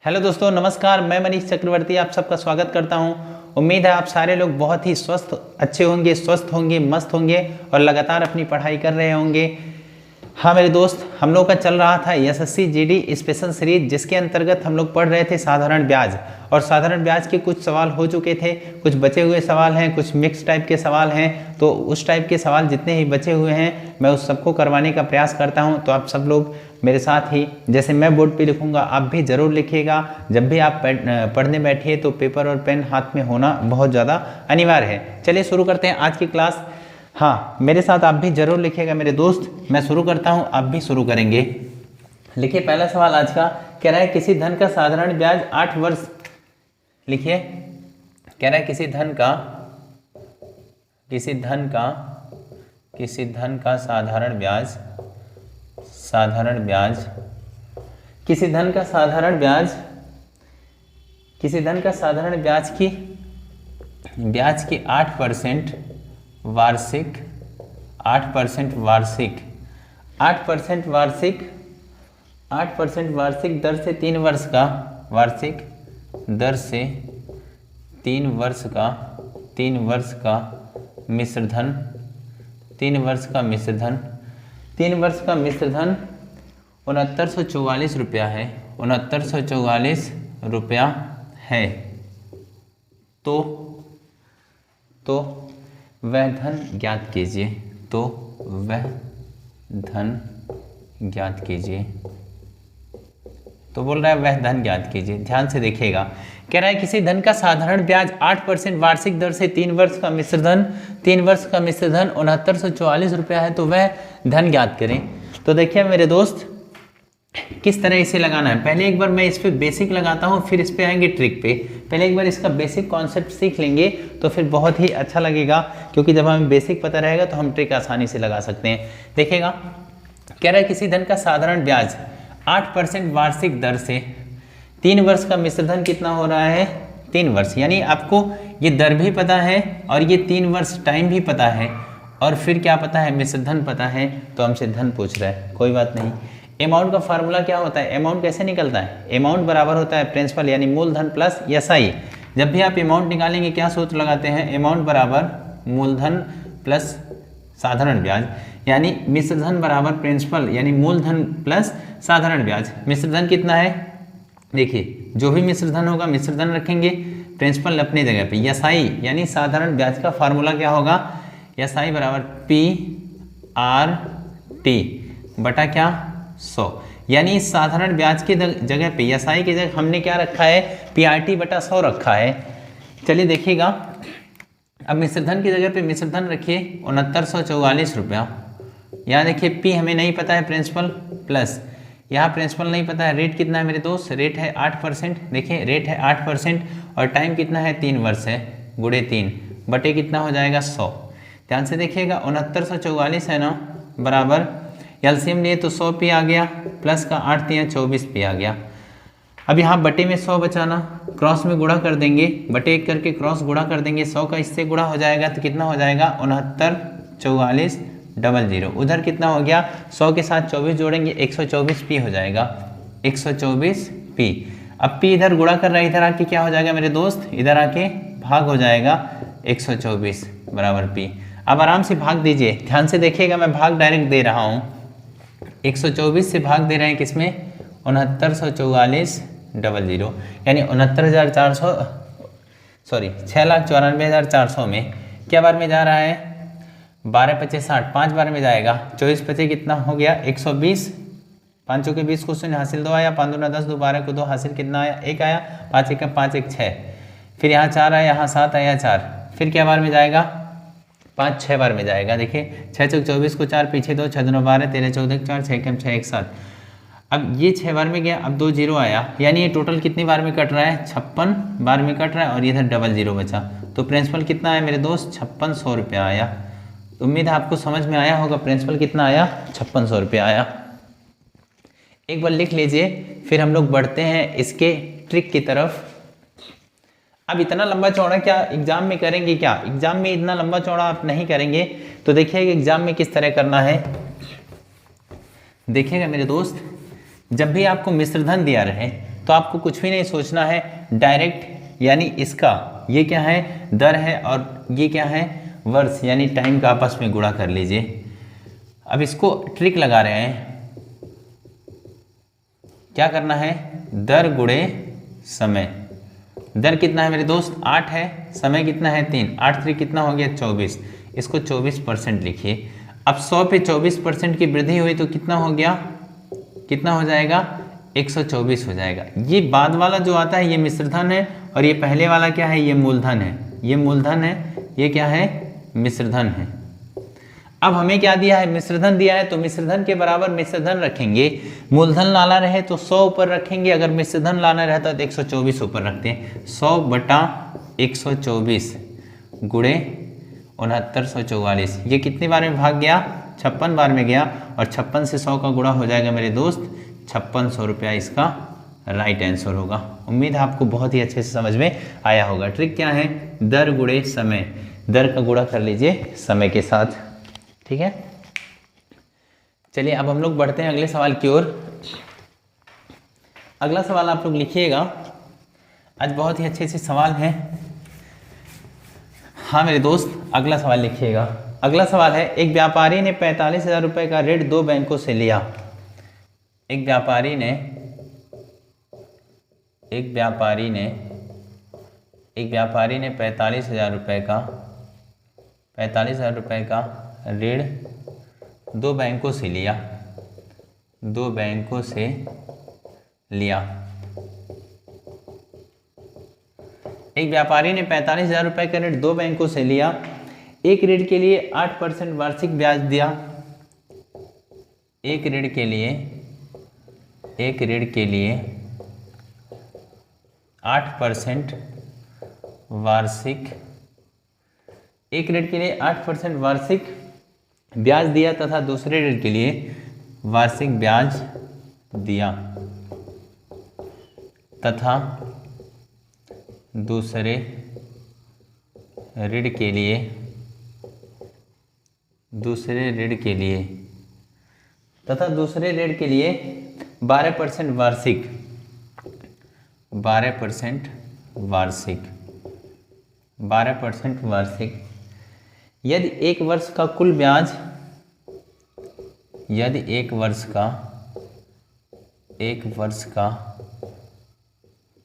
Hello दोस्तों, नमस्कार। मैं मनीष चक्रवर्ती आप सबका स्वागत करता हूं। उम्मीद है आप सारे लोग बहुत ही अच्छे होंगे, स्वस्थ होंगे, मस्त होंगे और लगातार अपनी पढ़ाई कर रहे होंगे। हाँ मेरे दोस्त, हम लोग का चल रहा था एसएससी जीडी स्पेशल सीरीज, जिसके अंतर्गत हम लोग पढ़ रहे थे साधारण ब्याज। और साधारण ब्याज के कुछ सवाल हो चुके थे, कुछ बचे हुए सवाल हैं, कुछ मिक्स टाइप के सवाल हैं। तो उस टाइप के सवाल जितने ही बचे हुए हैं मैं उस सबको करवाने का प्रयास करता हूं। तो आप सब लोग मेरे साथ ही, जैसे मैं बोर्ड पे लिखूंगा आप भी ज़रूर लिखिएगा। जब भी आप पढ़ने बैठिए तो पेपर और पेन हाथ में होना बहुत ज़्यादा अनिवार्य है। चलिए शुरू करते हैं आज की क्लास। हाँ, मेरे साथ आप भी जरूर लिखिएगा मेरे दोस्त। मैं शुरू करता हूँ, आप भी शुरू करेंगे। लिखिए पहला सवाल आज का। कह रहा है किसी धन का साधारण ब्याज 8 वर्ष। लिखिए, कह रहा है किसी धन का साधारण ब्याज किसी धन का साधारण ब्याज की 8% वार्षिक 8% वार्षिक दर से 3 वर्ष का वार्षिक दर से 3 वर्ष का मिश्र धन 6944 रुपया है। 6944 रुपया है। तो वह धन ज्ञात कीजिए। तो बोल रहा है वह धन ज्ञात कीजिए। ध्यान से देखिएगा। कह रहा है किसी धन का साधारण ब्याज 8% वार्षिक दर से 3 वर्ष का मिश्र धन 6944 रुपया है। तो वह धन ज्ञात करें। तो देखिए मेरे दोस्त, किस तरह इसे लगाना है। पहले एक बार मैं इस पे बेसिक लगाता हूँ, फिर इस पे आएंगे ट्रिक पे। पहले एक बार इसका बेसिक कॉन्सेप्ट सीख लेंगे तो फिर बहुत ही अच्छा लगेगा, क्योंकि जब हमें बेसिक पता रहेगा तो हम ट्रिक आसानी से लगा सकते हैं। देखिएगा, कह रहा है किसी धन का साधारण ब्याज 8% वार्षिक दर से 3 वर्ष का मिश्र धन कितना हो रहा है, 3 वर्ष। यानी आपको ये दर भी पता है और ये 3 वर्ष टाइम भी पता है, और फिर क्या पता है, मिश्र धन पता है। तो हमसे धन पूछ रहा है, कोई बात नहीं। अमाउंट का फार्मूला क्या होता है, अमाउंट कैसे निकलता है। अमाउंट बराबर होता है प्रिंसिपल यानी मूलधन प्लस एसआई। जब भी आप अमाउंट निकालेंगे क्या सूत्र लगाते हैं, अमाउंट बराबर मूलधन प्लस साधारण ब्याज, यानी मिश्र धन बराबर प्रिंसिपल यानी मूलधन प्लस साधारण ब्याज। मिश्र धन कितना है, देखिए जो भी मिश्र धन होगा मिश्र धन रखेंगे, प्रिंसिपल अपनी जगह पे। एसआई यानी साधारण ब्याज का फार्मूला क्या होगा, एसआई बराबर PRT बटा क्या 100। यानी साधारण ब्याज की जगह पे एसआई की जगह हमने क्या रखा है, PRT बटा 100 रखा है। चलिए देखिएगा, अब मिश्र धन की जगह पे मिश्र धन रखिए 6944 रुपया। यहाँ देखिए P हमें नहीं पता है, प्रिंसिपल प्लस यहाँ प्रिंसिपल नहीं पता है, रेट कितना है मेरे दोस्त, रेट है 8%। देखिए रेट है 8% और टाइम कितना है, 3 वर्ष है, गुणे 3 बटे कितना हो जाएगा 100। ध्यान से देखिएगा, 6944 है ना, बराबर एलसीएम लिए तो 100 P आ गया, प्लस का 8 3 24 P आ गया। अब यहाँ बटे में 100 बचाना, क्रॉस में गुणा कर देंगे, बटे 1 करके क्रॉस गुणा कर देंगे, 100 का इससे गुणा हो जाएगा तो कितना हो जाएगा 694400। उधर कितना हो गया, 100 के साथ 24 जोड़ेंगे 124 P हो जाएगा, 124 P। अब P इधर गुणा कर रहा है, इधर आके क्या हो जाएगा मेरे दोस्त, इधर आके भाग हो जाएगा 124 बराबर P। अब आराम से भाग दीजिए, ध्यान से देखिएगा, मैं भाग डायरेक्ट दे रहा हूँ। 124 से भाग दे रहे हैं किसमें, 694400 यानी 6,94,400 में क्या बार में जा रहा है, 12 5 60, 5 बार में जाएगा। 24 5 कितना हो गया 120, 5 के 20 क्वेश्चन हासिल 2 आया, 5 2 10 2 12 को 2 हासिल कितना आया 1 आया, 5 1 5 1 6, फिर यहाँ 4 आया, यहाँ 7 आया 4, फिर क्या बार में जाएगा 5 6 बार में जाएगा। देखिए 6 चौक 24 को 4 पीछे 2, 6 2 12 13 14 4 6 कम 6 1 7। अब ये 6 बार में गया, अब 2 0 आया, यानी ये टोटल कितनी बार में कट रहा है, 56 बार में कट रहा है, और इधर डबल 0 बचा। तो प्रिंसिपल कितना आया मेरे दोस्त, 5600 रुपया आया। तो उम्मीद है आपको समझ में आया होगा, प्रिंसिपल कितना आया 5600 रुपया आया। एक बार लिख लीजिए, फिर हम लोग बढ़ते हैं इसके ट्रिक की तरफ। अब इतना लंबा चौड़ा क्या एग्जाम में करेंगे, क्या एग्जाम में इतना लंबा चौड़ा आप नहीं करेंगे। तो देखिएगा एग्जाम में किस तरह करना है। देखिएगा मेरे दोस्त, जब भी आपको मिश्रधन दिया रहे, तो आपको कुछ भी नहीं सोचना है, डायरेक्ट यानी इसका ये क्या है दर है और ये क्या है वर्ष यानी टाइम का आपस में गुणा कर लीजिए। अब इसको ट्रिक लगा रहे हैं, क्या करना है दर गुणे समय। दर कितना है मेरे दोस्त 8 है, समय कितना है 3, 8 3 कितना हो गया 24, इसको 24% लिखिए। अब 100 पे 24% की वृद्धि हुई तो कितना हो गया, कितना हो जाएगा 124 हो जाएगा। ये बाद वाला जो आता है ये मिश्रधन है और ये पहले वाला क्या है ये मूलधन है, ये मूलधन है, ये क्या है मिश्रधन है। अब हमें क्या दिया है मिश्रधन दिया है तो मिश्रधन के बराबर मिश्रधन रखेंगे। मूलधन लाना रहे तो 100 ऊपर रखेंगे, अगर मिश्रधन लाना रहता तो 124 ऊपर रखते हैं। 100 बटा 124 गुणे 6944, ये कितनी बार में भाग गया 56 बार में गया और 56 से 100 का गुणा हो जाएगा मेरे दोस्त 5600 रुपया इसका राइट आंसर होगा। उम्मीद है आपको बहुत ही अच्छे से समझ में आया होगा। ट्रिक क्या है दर गुणे समय, दर का गुणा कर लीजिए समय के साथ, ठीक है। चलिए अब हम लोग बढ़ते हैं अगले सवाल की ओर। अगला सवाल आप लोग लिखिएगा, आज बहुत ही अच्छे से सवाल हैं। हाँ मेरे दोस्त अगला सवाल लिखिएगा। अगला सवाल है एक व्यापारी ने 45,000 रुपये का ऋण 2 बैंकों से लिया। एक व्यापारी ने 45,000 रुपये का ऋण 2 बैंकों से लिया, 2 बैंकों से लिया। एक व्यापारी ने 45,000 रुपये का ऋण 2 बैंकों से लिया। एक ऋण के लिए 8% वार्षिक ब्याज दिया। एक ऋण के लिए 8% वार्षिक ब्याज दिया तथा दूसरे ऋण के लिए वार्षिक ब्याज दिया तथा दूसरे ऋण के लिए 12% वार्षिक। यदि एक वर्ष का कुल ब्याज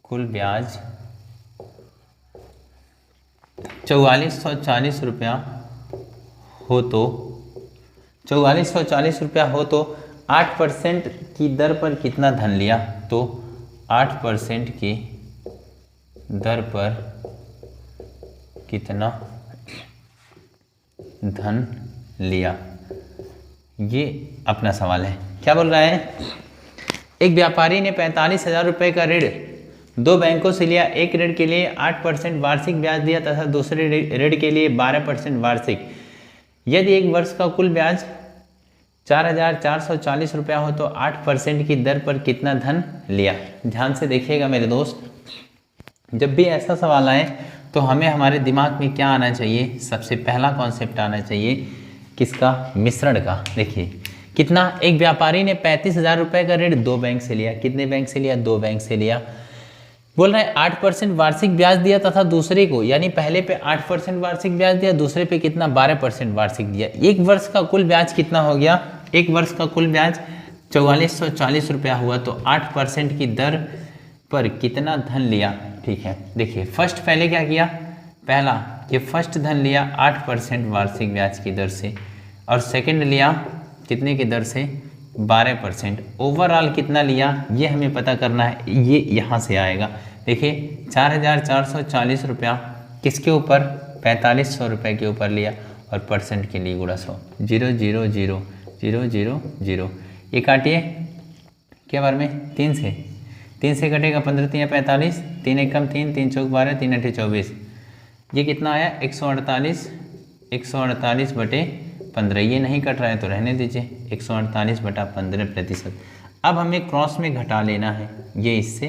कुल ब्याज 4440 रुपया हो तो 8% की दर पर कितना धन लिया। तो 8% की दर पर कितना धन लिया, ये अपना सवाल है। क्या बोल रहा है एक व्यापारी ने 45,000 रुपये का ऋण 2 बैंकों से लिया। एक ऋण के लिए 8% वार्षिक ब्याज दिया तथा दूसरे ऋण के लिए 12% वार्षिक। यदि एक वर्ष का कुल ब्याज 4,440 रुपया हो तो 8% की दर पर कितना धन लिया। ध्यान से देखिएगा मेरे दोस्त, जब भी ऐसा सवाल आए तो हमें हमारे दिमाग में क्या आना चाहिए, सबसे पहला कॉन्सेप्ट आना चाहिए किसका, मिश्रण का। देखिए कितना, एक व्यापारी ने 35,000 रुपये का ऋण 2 बैंक से लिया। कितने बैंक से लिया, 2 बैंक से लिया। बोल रहा है 8% वार्षिक ब्याज दिया तथा दूसरे को, यानी पहले पे 8% वार्षिक ब्याज दिया, दूसरे पे कितना 12% वार्षिक दिया। एक वर्ष का कुल ब्याज कितना हो गया, एक वर्ष का कुल ब्याज 4440 रुपया हुआ तो 8% की दर पर कितना धन लिया। ठीक है, देखिए फर्स्ट पहले क्या किया, पहला ये फर्स्ट धन लिया 8% वार्षिक ब्याज की दर से, और सेकंड लिया कितने की दर से, 12%। ओवरऑल कितना लिया ये हमें पता करना है, ये यहाँ से आएगा। देखिए 4,440 रुपया किसके ऊपर, 4500 रुपये के ऊपर लिया, और परसेंट के लिए गुणा 100, 0 0 0 0 0 0। ये काटिए क्या बार में, 3 से कटेगा 15 3 45, 3 1 कम 3, 3 चौक 12, 3 8 24। ये कितना आया 148 बटे 15। ये नहीं कट रहा है तो रहने दीजिए, 148 बटा 15%। अब हमें क्रॉस में घटा लेना है, ये इससे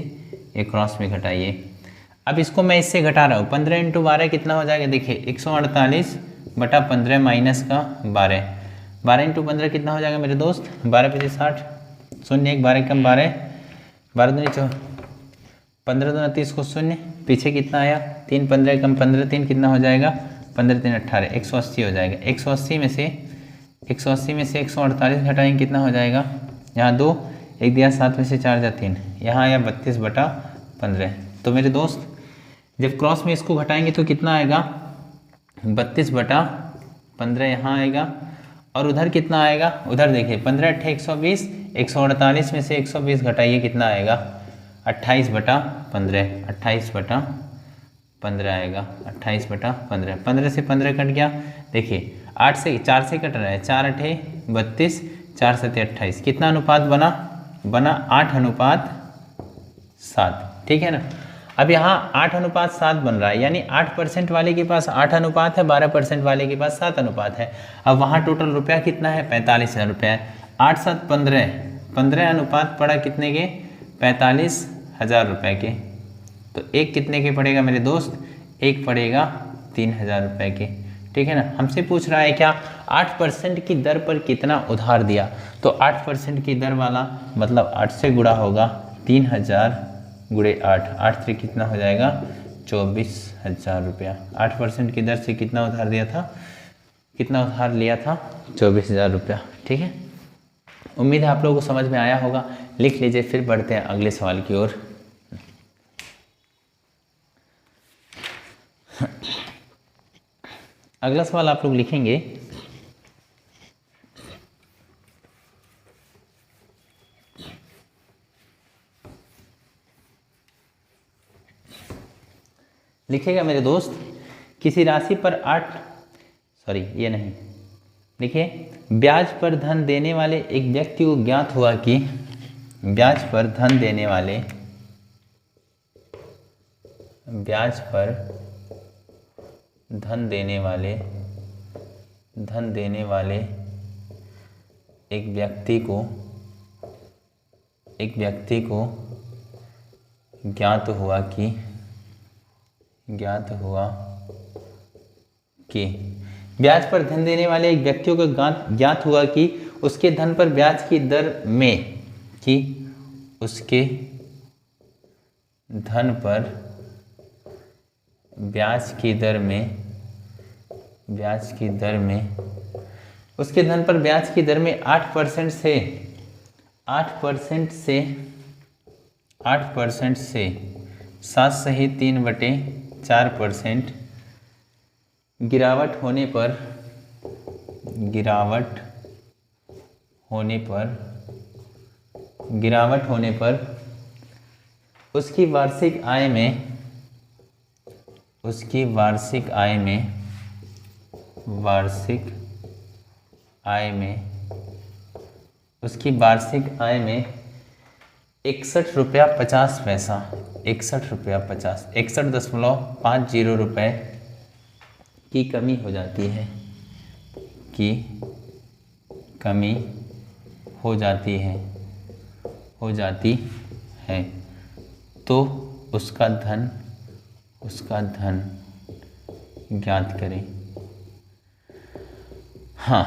ये क्रॉस में घटाइए। अब इसको मैं इससे घटा रहा हूँ, 15 × 12 कितना हो जाएगा, देखिए 148 बटा 15 माइनस का 12, 12 × 15 कितना हो जाएगा मेरे दोस्त, 12 × 50 60, 0 1 12 कम 12, 12 दूनी 15 दूना 30 को 0, पीछे कितना आया 3, 15 कम 15 3 कितना हो जाएगा 15 3 18, 180 हो जाएगा। 180 में से 148 घटाएंगे कितना हो जाएगा, यहाँ 2 1 दिया 7 में से 4 जा 3, यहाँ आया 32/15। तो मेरे दोस्त जब क्रॉस में इसको घटाएंगे तो कितना आएगा 32/15 यहाँ आएगा, और उधर कितना आएगा, उधर देखिए 15 8 120, 148 में से 120 घटाइए कितना आएगा 28/15, 28/15 आएगा, 28/15। 15 से 15 कट गया, देखिए 8 से 4 से कट रहा है, 4 8 32, 4 7 28, कितना अनुपात बना 8:7, ठीक है ना। अब यहाँ 8:7 बन रहा है, यानी 8% वाले के पास 8 अनुपात है, 12% वाले के पास 7 अनुपात है। अब वहाँ टोटल रुपया कितना है 45,000 रुपया है। 8 7 15, 15 अनुपात पड़ा कितने के 45,000 रुपये के। तो एक कितने के पड़ेगा मेरे दोस्त, एक पड़ेगा 3,000 रुपये के, ठीक है ना। हमसे पूछ रहा है क्या 8% की दर पर कितना उधार दिया, तो 8% की दर वाला मतलब 8 से गुणा होगा 3,000 गुणे 8, 8 से कितना हो जाएगा 24,000 रुपया। 8% की दर से कितना उधार दिया था, कितना उधार लिया था 24,000 रुपया, ठीक है। उम्मीद है आप लोगों को समझ में आया होगा। लिख लीजिए, फिर बढ़ते हैं अगले सवाल की ओर। अगला सवाल आप लोग लिखेंगे, लिखेगा मेरे दोस्त किसी राशि पर ये नहीं, देखिए ब्याज पर धन देने वाले एक व्यक्ति को ज्ञात हुआ कि ब्याज पर धन देने वाले एक व्यक्ति को ज्ञात हुआ कि ब्याज पर धन देने वाले एक व्यक्तियों को ज्ञात हुआ कि उसके धन पर ब्याज की दर में उसके धन पर ब्याज की दर में 8% से 7 सही 3/4% गिरावट होने पर उसकी वार्षिक आय में 61.50 रुपये की कमी हो जाती है, तो उसका धन ज्ञात करें। हाँ,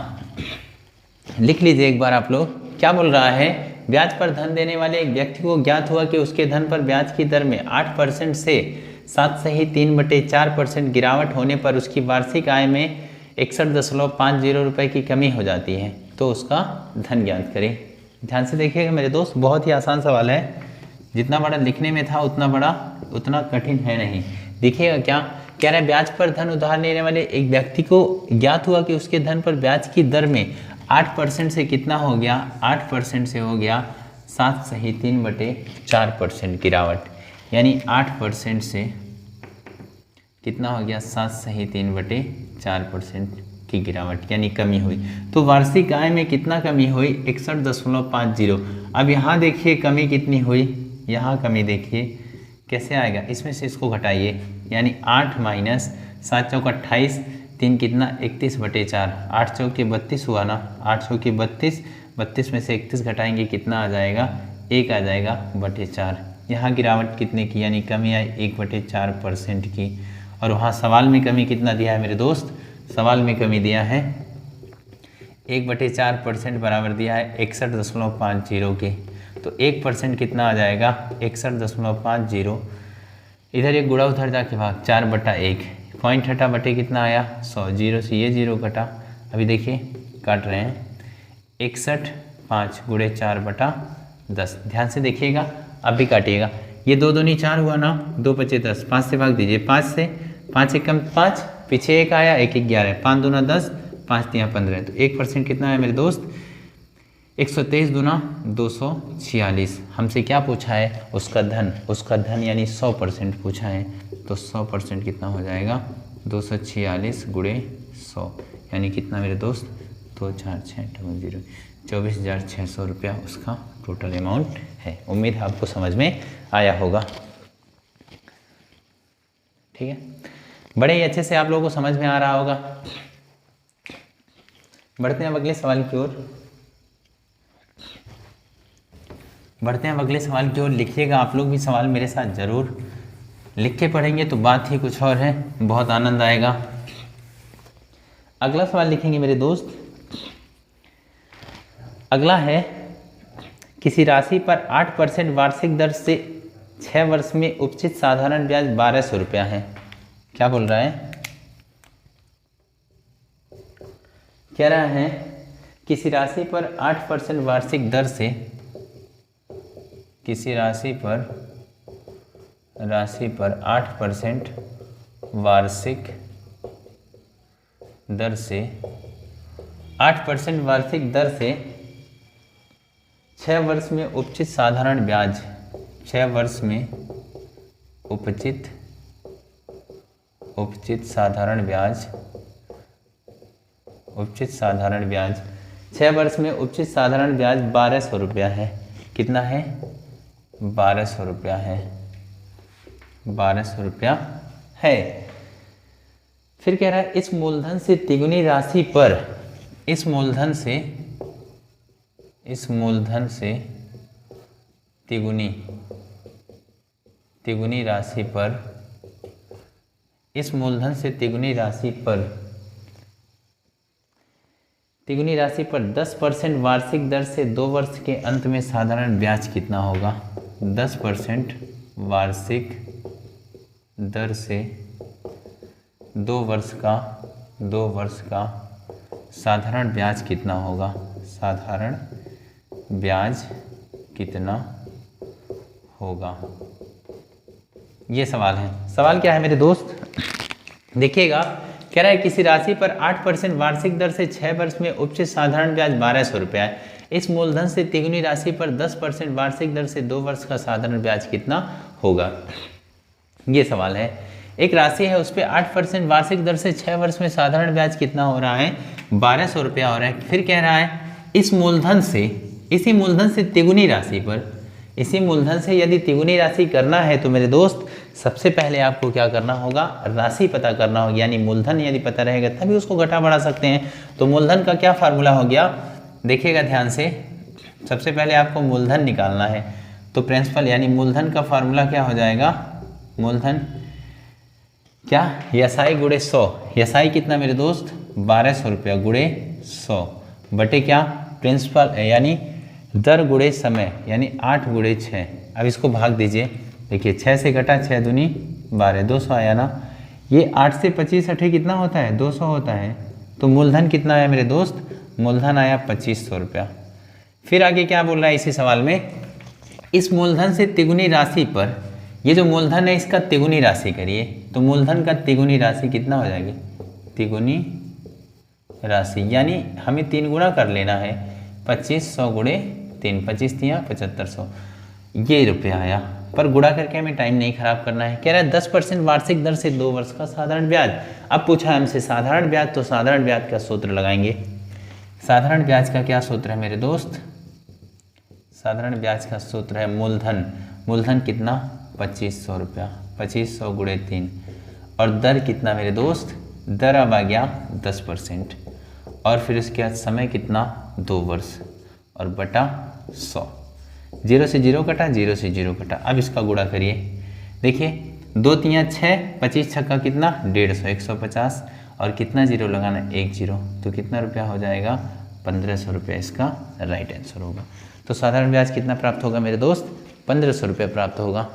लिख लीजिए एक बार आप लोग, क्या बोल रहा है, ब्याज पर धन देने वाले एक व्यक्ति को ज्ञात हुआ कि उसके धन पर ब्याज की दर में 8% से 7 सही 3/4% गिरावट होने पर उसकी वार्षिक आय में 61.50 रुपये की कमी हो जाती है, तो उसका धन ज्ञात करें। ध्यान से देखिएगा मेरे दोस्त, बहुत ही आसान सवाल है, जितना बड़ा लिखने में था उतना कठिन है नहीं। देखिएगा क्या कह रहा है, ब्याज पर धन उधार लेने वाले एक व्यक्ति को ज्ञात हुआ कि उसके धन पर ब्याज की दर में 8% से कितना हो गया, 8% से हो गया 7 सही 3/4% गिरावट, यानी 8% से कितना हो गया 7 सही 3/4% की गिरावट, यानी कमी हुई। तो वार्षिक आय में कितना कमी हुई 61.50। अब यहाँ देखिए कमी कितनी हुई, यहाँ कमी देखिए कैसे आएगा, इसमें से इसको घटाइए, यानी 8 माइनस 7 चौक 28, 3 कितना 31/4, 8 चौक 32 हुआ ना, 8 चौक 32 में से 31 घटाएंगे कितना आ जाएगा, 1 आ जाएगा बटे 4। यहाँ गिरावट कितने की, यानी कमी आई 1/4% की। और वहाँ सवाल में कमी कितना दिया है मेरे दोस्त, सवाल में कमी दिया है 1/4% बराबर दिया है 61.50 के। तो 1% कितना आ जाएगा 61.50। इधर एक गुणा उधर जाके भाग 4/1, पॉइंट हटा बटे कितना आया 100, 0 से ये 0 कटा। अभी देखिए काट रहे हैं 61.5 गुणे 4/10। ध्यान से देखिएगा, अब भी काटिएगा। ये 2 दूनी 4 हुआ ना, 2 बचे 10, 5 से भाग दीजिए, 5 से 5 एकम 5, पीछे 1 आया, 1 11, 5 दूना 10, 5 तिया 15। तो 1% कितना है मेरे दोस्त 123 दूना 246। हमसे क्या पूछा है उसका धन यानी 100% पूछा है। तो 100% कितना हो जाएगा 246 गुणे 100 यानी कितना मेरे दोस्त 24600, 24,600 रुपया उसका टोटल अमाउंट है। उम्मीद है आपको समझ में आया होगा। ठीक है, बड़े ही अच्छे से आप लोगों को समझ में आ रहा होगा। बढ़ते हैं अगले सवाल की ओर। लिखिएगा आप लोग भी सवाल मेरे साथ जरूर। लिख के पढ़ेंगे तो बात ही कुछ और है, बहुत आनंद आएगा। अगला सवाल लिखेंगे मेरे दोस्त। अगला है किसी राशि पर 8% वार्षिक दर से 6 वर्ष में उपचित साधारण ब्याज 1200 रुपया है। क्या बोल रहा है, कह रहा है किसी राशि पर 8% वार्षिक दर से, किसी राशि पर 8% वार्षिक दर से 8% वार्षिक दर से 6 वर्ष में उपचित साधारण ब्याज, 6 वर्ष में उपचित साधारण ब्याज, 6 वर्ष में उपचित साधारण ब्याज 1200 रुपया है। कितना है 1200 रुपया है, 1200 रुपया है। फिर कह रहा है इस मूलधन से तिगुनी राशि पर, इस मूलधन से तिगुनी राशि पर, इस मूलधन से तिगुनी राशि पर 10% वार्षिक दर से 2 वर्ष के अंत में साधारण ब्याज कितना होगा। 10% वार्षिक दर से 2 वर्ष का साधारण ब्याज कितना होगा, साधारण ब्याज कितना होगा, ये सवाल है। सवाल क्या है मेरे दोस्त, देखिएगा। कह रहा है किसी राशि पर 8% वार्षिक दर से 6 वर्ष में उपचित साधारण ब्याज 1200 रुपया है। इस मूलधन से तिगुनी राशि पर 10% वार्षिक दर से 2 वर्ष का साधारण ब्याज कितना होगा, ये सवाल है। एक राशि है उस पर 8% वार्षिक दर से 6 वर्ष में साधारण ब्याज कितना हो रहा है 1200 रुपया हो रहा है। फिर कह रहा है इस मूलधन से, इसी मूलधन से तिगुनी राशि पर, इसी मूलधन से यदि तिगुनी राशि करना है तो मेरे दोस्त सबसे पहले आपको क्या करना होगा, राशि पता करना होगा। यानी मूलधन यदि पता रहेगा तभी उसको घटा बढ़ा सकते हैं। तो मूलधन का क्या फार्मूला हो गया, देखिएगा ध्यान से। सबसे पहले आपको मूलधन निकालना है, तो प्रिंसिपल यानी मूलधन का फार्मूला क्या हो जाएगा, मूलधन क्या यसाई गुणे 100। यसाई कितना मेरे दोस्त 1200 रुपया गुणे 100 बटे क्या प्रिंसिपल यानी दर गुणे समय यानी 8 गुणे 6। अब इसको भाग दीजिए, देखिए 6 से घटा 6 दूनी 12, 200 आया ना। ये 8 से 25 हटे कितना होता है 200 होता है। तो मूलधन कितना आया मेरे दोस्त, मूलधन आया 2500 रुपया। फिर आगे क्या बोल रहा है इसी सवाल में, इस मूलधन से तिगुनी राशि पर, ये जो मूलधन है इसका तिगुनी राशि करिए। तो मूलधन का तिगुनी राशि कितना हो जाएगी, तिगुनी राशि यानी हमें 3 गुणा कर लेना है। 2500 गुणे 3, 25 तिया 7500, ये रुपया आया। पर गुणा करके हमें टाइम नहीं खराब करना है। कह रहा है 10% वार्षिक दर से 2 वर्ष का साधारण ब्याज। अब पूछा हमसे साधारण ब्याज, तो साधारण ब्याज का सूत्र लगाएंगे। साधारण ब्याज का क्या सूत्र है मेरे दोस्त, साधारण ब्याज का सूत्र है मूलधन, मूलधन कितना 2500 रुपया, 2500 गुणे 3 और दर कितना मेरे दोस्त, दर अब आ गया 10% और फिर इसके बाद समय कितना 2 वर्ष और बटा 100। 0 से 0 कटा, 0 से 0 कटा। अब इसका गुणा करिए, देखिए 2 तिया 6, 25 छक्का कितना 150, 150 और कितना जीरो लगाना 1 0, तो कितना रुपया हो जाएगा 1500 रुपया इसका राइट आंसर होगा। तो साधारण ब्याज कितना प्राप्त होगा मेरे दोस्त? 1500 रुपये प्राप्त होगा।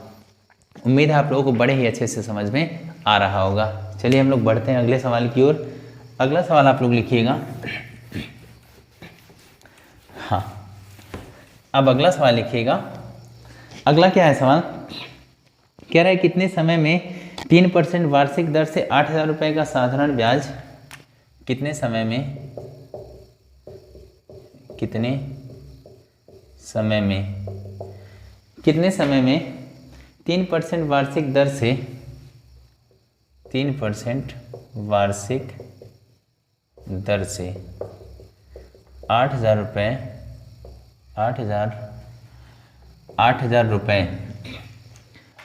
उम्मीद है आप लोगों को बड़े ही अच्छे से समझ में आ रहा होगा। चलिए हम लोग बढ़ते हैं अगले सवाल की ओर। अगला सवाल आप लोग लिखिएगा। हाँ, अब अगला सवाल लिखिएगा। अगला क्या है सवाल? कह रहा है कितने समय में 3% वार्षिक दर से 8000 रुपये का साधारण ब्याज, कितने समय में 3% वार्षिक दर से 3% वार्षिक दर से 8000 रुपये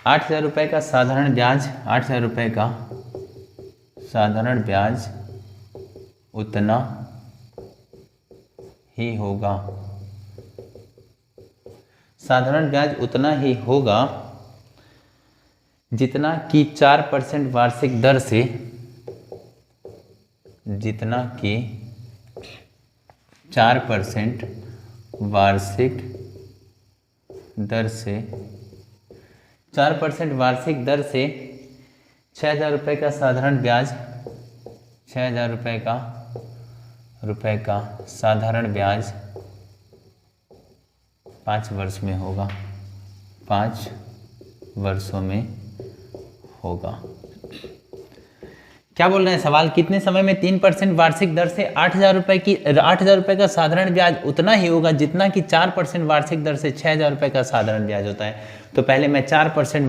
8000 रुपये का साधारण ब्याज, 8000 रुपये का साधारण ब्याज उतना ही होगा। साधारण ब्याज उतना ही होगा जितना कि 4% वार्षिक दर से, जितना कि 4% वार्षिक दर से 4% वार्षिक दर से 6000 रुपये का साधारण ब्याज, 6000 रुपये का साधारण ब्याज 5 वर्ष में होगा, 5 वर्षों में होगा। क्या बोल रहे हैं सवाल? कितने समय में 3% वार्षिक दर से 8000 रुपये का साधारण ब्याज उतना ही होगा जितना कि 4% वार्षिक दर से 6000 रुपये का साधारण ब्याज होता है। तो पहले मैं 4%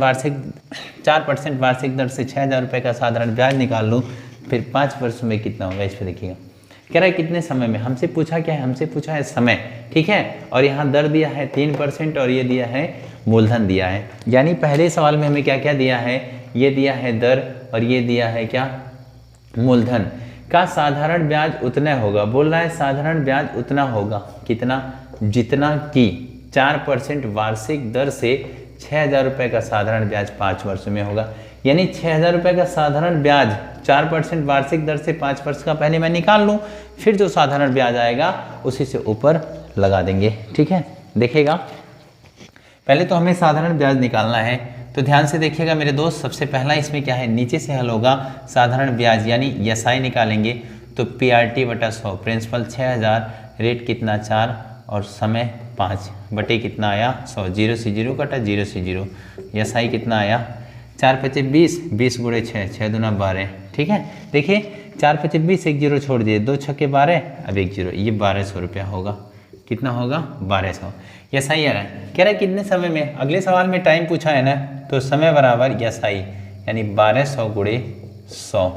वार्षिक दर से 6000 रुपये का साधारण ब्याज निकाल लूँ, फिर 5 वर्ष में कितना होगा इस पर देखिएगा। कह रहा है कितने समय में, हमसे पूछा क्या है? हमसे पूछा है समय, ठीक है। और यहाँ दर दिया है 3% और ये दिया है मूलधन दिया है। यानी पहले सवाल में हमें क्या क्या दिया है? ये दिया है दर और ये दिया है क्या? मूलधन का साधारण ब्याज उतना होगा। बोल रहा है साधारण ब्याज उतना होगा, कितना? जितना कि 4% वार्षिक दर से 6000 रुपये का साधारण ब्याज 5 वर्ष में होगा। यानी 6000 रुपये का साधारण ब्याज 4% वार्षिक दर से 5 वर्ष का पहले मैं निकाल लूँ, फिर जो साधारण ब्याज आएगा उसी से ऊपर लगा देंगे, ठीक है। देखिएगा, पहले तो हमें साधारण ब्याज निकालना है, तो ध्यान से देखिएगा मेरे दोस्त। सबसे पहला इसमें क्या है? नीचे से हल होगा साधारण ब्याज, यानी एसआई निकालेंगे तो पीआरटी बटा 100, प्रिंसिपल 6000, रेट कितना 4 और समय 5 बटे कितना आया 100, 0 से 0 कटा, 0 से 0, एसआई कितना आया 4 पचे 20, 20 गुणे 6, 6 दूना 12, ठीक है। देखिए 4 पचे 20, 1 0 छोड़ दिए, 2 छक्के 12, अब 1 0, ये 1200 रुपया होगा। कितना होगा? 1200। ये सही है ना? कह रहा है कितने समय में? अगले सवाल में टाइम पूछा है ना, तो समय बराबर या सही, यानी 1200 गुणे 100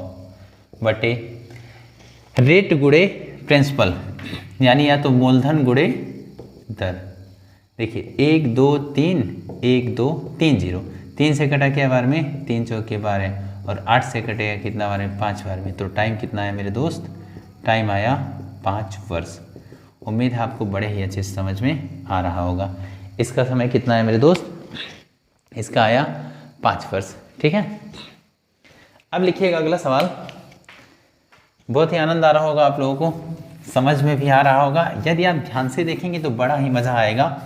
बटे रेट गुणे प्रिंसिपल, यानी या तो मूलधन गुणे दर। देखिए 1 2 3, 1 2 3 0, 3 से कटा क्या बार में? 3 चौके 12 और 8 से कटेगा कितना बार में? 5 बार में। तो टाइम कितना आया मेरे दोस्त? टाइम आया 5 वर्ष। उम्मीद है आपको बड़े ही अच्छे से समझ में आ रहा होगा। इसका समय कितना है मेरे दोस्त? इसका आया 5 वर्ष, ठीक है। अब लिखिएगा अगला सवाल। बहुत ही आनंद आ रहा होगा आप लोगों को, समझ में भी आ रहा होगा। यदि आप ध्यान से देखेंगे तो बड़ा ही मज़ा आएगा।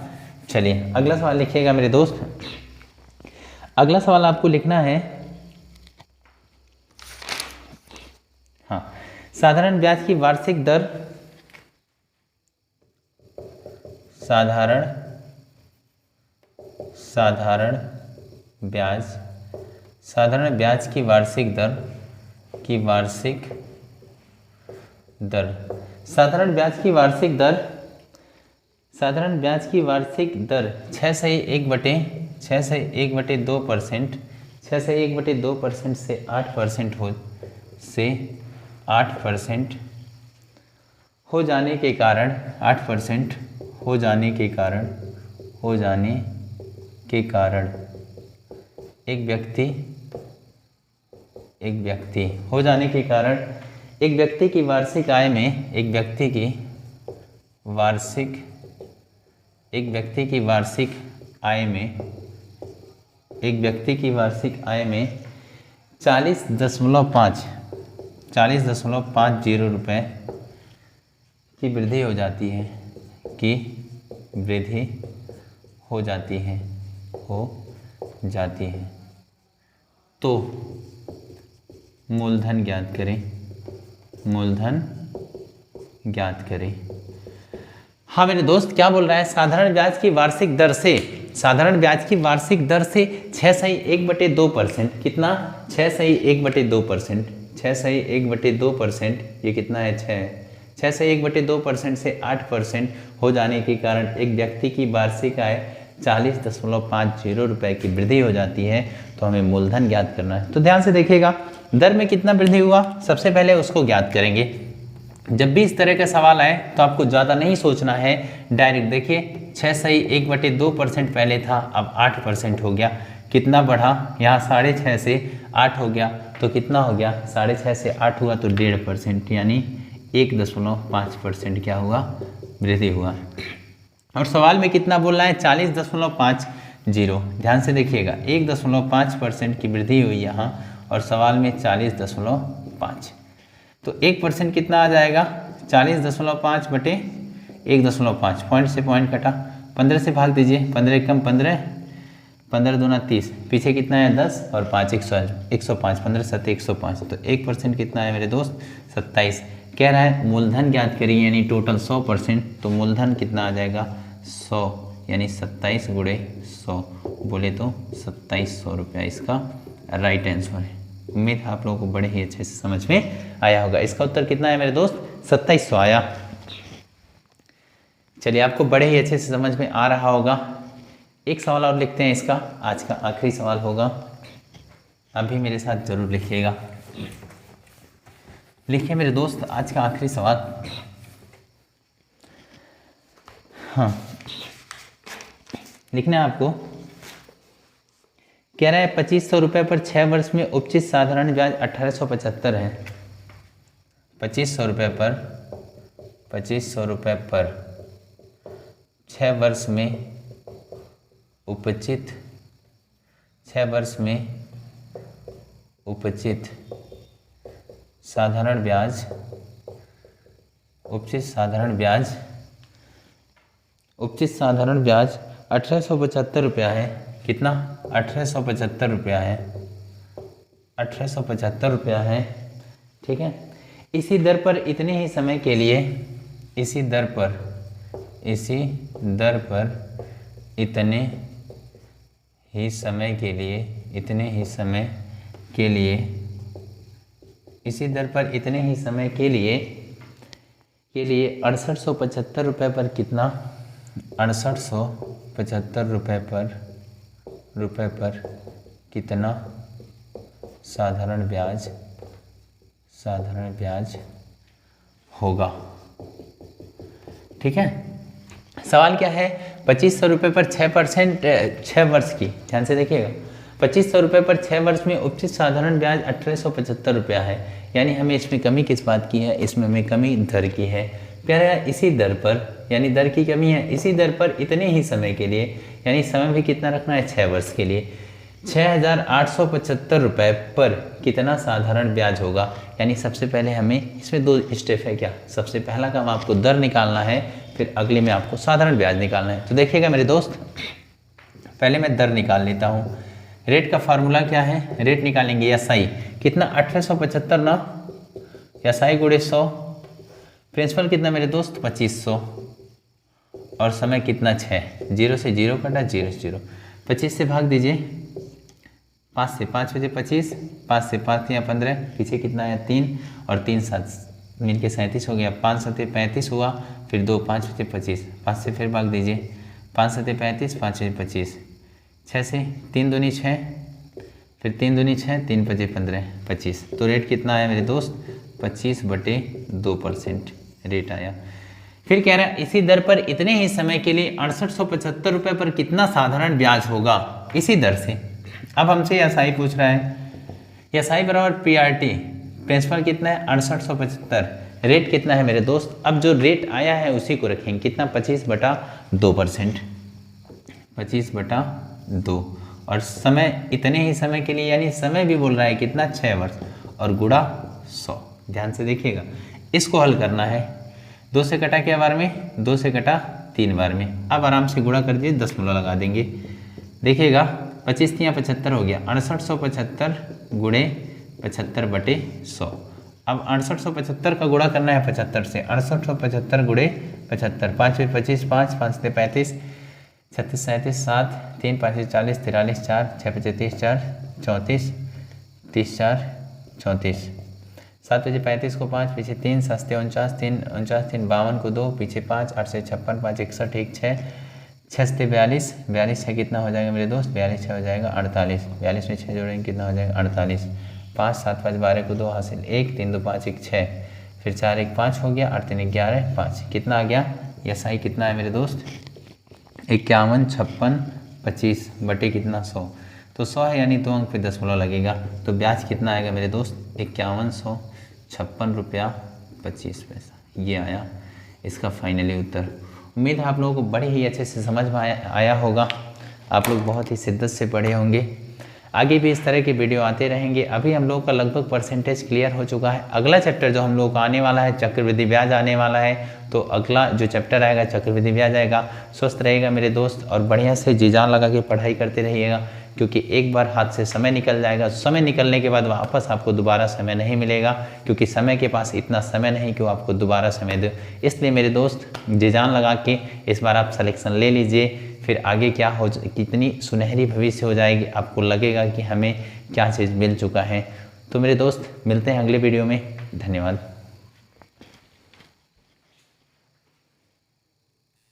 चलिए अगला सवाल लिखिएगा मेरे दोस्त। अगला सवाल आपको लिखना है, हाँ, साधारण ब्याज की वार्षिक दर, साधारण ब्याज की वार्षिक दर, साधारण ब्याज की वार्षिक दर 6 से 1/2%, 6 से 1/2% से 8% हो जाने के कारण 8% हो जाने के कारण एक व्यक्ति की वार्षिक आय में, एक व्यक्ति की वार्षिक आय में 40.50 रुपये की वृद्धि हो जाती है, वृद्धि हो जाती है, तो मूलधन ज्ञात करें, मूलधन ज्ञात करें। हाँ मेरे दोस्त क्या बोल रहा है, साधारण ब्याज की वार्षिक दर से, साधारण ब्याज की वार्षिक दर से 6/1/2%, कितना 6/1/2%, 6/1/2%, ये कितना है 6/1/2% से 8% हो जाने के कारण एक व्यक्ति की वार्षिक आय 40.50 रुपये की वृद्धि हो जाती है। तो हमें मूलधन ज्ञात करना है। तो ध्यान से देखिएगा दर में कितना वृद्धि हुआ, सबसे पहले उसको ज्ञात करेंगे। जब भी इस तरह का सवाल आए तो आपको ज़्यादा नहीं सोचना है, डायरेक्ट देखिए 6/1/2% पहले था, अब 8% हो गया, कितना बढ़ा, यहाँ 6.5 से 8 हो गया, तो कितना हो गया, 6.5 से 8 हुआ तो 1.5%, यानी 1.5% क्या हुआ, वृद्धि हुआ। और सवाल में कितना बोल रहा है, 40.50। ध्यान से देखिएगा 1.5% की वृद्धि हुई यहाँ, और सवाल में 40.5, तो 1% कितना आ जाएगा, 40.5 बटे 1.5, पॉइंट से पॉइंट कटा, 15 से भाग दीजिए, 15 कम 15, 15 दूना 30, पीछे कितना है 10 और 5 105, 15 7 105, तो 1% कितना है मेरे दोस्त 27। कह रहा है मूलधन ज्ञात करिए, यानी टोटल 100%, तो मूलधन कितना आ जाएगा 100, यानी 27 × 100 बोले तो 2700 रुपया इसका राइट आंसर है। उम्मीद है आप लोगों को बड़े ही अच्छे से समझ में आया होगा। इसका उत्तर कितना है मेरे दोस्त, 2700 आया। चलिए आपको बड़े ही अच्छे से समझ में आ रहा होगा। एक सवाल और लिखते हैं, इसका आज का आखिरी सवाल होगा, अभी मेरे साथ जरूर लिखिएगा। लिखिए मेरे दोस्त आज का आखिरी सवाल। हाँ लिखना है आपको। कह रहा है 2500 रुपये पर 6 वर्ष में उपचित साधारण ब्याज 1875 है। 2500 रुपये पर 6 वर्ष में उपचित, 6 वर्ष में उपचित साधारण ब्याज, उपचित साधारण ब्याज 1875 रुपया है। कितना, 1875 रुपया है, 1875 रुपया है, ठीक है। इसी दर पर इतने ही समय के लिए, इसी दर पर इतने ही समय के लिए, इसी दर पर इतने ही समय के लिए 6875 रुपये पर कितना, 6875 रुपये पर कितना साधारण ब्याज होगा, ठीक है। सवाल क्या है, 2500 रुपये पर 6% 6 वर्ष की, ध्यान से देखिएगा, 2500 रुपये पर 6 वर्ष में उपचित साधारण ब्याज 1875 रुपया है। यानी हमें इसमें कमी किस बात की है, इसमें हमें कमी दर की है। प्यारा इसी दर पर, यानी दर की कमी है, इसी दर पर इतने ही समय के लिए, यानी समय भी कितना रखना है 6 वर्ष के लिए, 6875 रुपये पर कितना साधारण ब्याज होगा। यानी सबसे पहले हमें इसमें 2 स्टेप है क्या, सबसे पहला काम आपको दर निकालना है, फिर अगले में आपको साधारण ब्याज निकालना है। तो देखिएगा मेरे दोस्त, पहले मैं दर निकाल लेता हूँ। रेट का फार्मूला क्या है, रेट निकालेंगे SI कितना 1875 ना, SI × 100, प्रिंसिपल कितना मेरे दोस्त 2500, और समय कितना 6, 0 से 0 कटा, 0 से 0, 25 से भाग दीजिए, 5 से 5 बजे 25, 5 से 5 या 15, पीछे कितना आया 3, और 3 7 मिल के 37 हो गया, 5 7 35 हुआ, फिर 2 5 बजे 25, 5 से फिर भाग दीजिए, 5 7 35, 5 बजे 25, 6 से 3 दूनी 6, फिर 3 दूनी 6, 3 बजे 15 25, तो रेट कितना आया मेरे दोस्त 25/2% रेट आया। फिर कह रहा है इसी दर पर इतने ही समय के लिए 6875 रुपये पर कितना साधारण ब्याज होगा, इसी दर से। अब हमसे SI पूछ रहा है, SI बराबर PRT, प्रिंसिपल कितना है 6875, रेट कितना है मेरे दोस्त। अब जो रेट आया है उसी को रखेंगे, कितना 25/2%, 25/2, और समय इतने ही समय के लिए, यानी समय भी बोल रहा है कितना 6 वर्ष, और गुणा 100। ध्यान से देखिएगा, इसको हल करना है। 2 से कटा क्या बार में, 2 से कटा 3 बार में। अब आराम से गुणा कर दिए, दशमलव लगा देंगे। देखिएगा 25 3 75 हो गया, 6875 गुणे 75 बटे 100। अब 6875 का गुणा करना है 75 से, 6875 गुणे 75, 5 फिर 25, 5 5 से 35, 36 37 7 3 5 40 43 4 6 35 4 34 30 4 34, 7 पीछे 35 को 5 पीछे 3 7 से 49 3 49 3 52 को 2 पीछे 5 8 से 56 5 61 1 6 6 से 42 42 6 कितना हो जाएगा मेरे दोस्त, 42 6 हो जाएगा 48, 42 में 6 जोड़ेंगे कितना हो जाएगा 48, 5 7 5 12 को 2 हासिल 1 3 2 5 1 6 फिर 4 1 5 हो गया, 8 3 11 5 कितना आ गया, यह सही कितना है मेरे दोस्त 51 56 25 बटे कितना 100। तो 100 है यानी 2 अंक पे दशमलव लगेगा, तो ब्याज कितना आएगा मेरे दोस्त 5156 रुपया 25 पैसा। ये आया इसका फाइनली उत्तर। उम्मीद है आप लोगों को बड़े ही अच्छे से समझ में आया होगा, आप लोग बहुत ही शिद्दत से पढ़े होंगे। आगे भी इस तरह के वीडियो आते रहेंगे। अभी हम लोगों का लगभग परसेंटेज क्लियर हो चुका है। अगला चैप्टर जो हम लोगों का आने वाला है चक्रवृद्धि ब्याज आने वाला है, तो अगला जो चैप्टर आएगा चक्रवृद्धि ब्याज आएगा। स्वस्थ रहेगा मेरे दोस्त और बढ़िया से जी जान लगा के पढ़ाई करते रहिएगा, क्योंकि एक बार हाथ से समय निकल जाएगा, समय निकलने के बाद वापस आपको दोबारा समय नहीं मिलेगा, क्योंकि समय के पास इतना समय नहीं कि वो आपको दोबारा समय दे। इसलिए मेरे दोस्त जी जान लगा के इस बार आप सिलेक्शन ले लीजिए, फिर आगे क्या हो, कितनी सुनहरी भविष्य हो जाएगी, आपको लगेगा कि हमें क्या चीज़ मिल चुका है। तो मेरे दोस्त मिलते हैं अगले वीडियो में। धन्यवाद।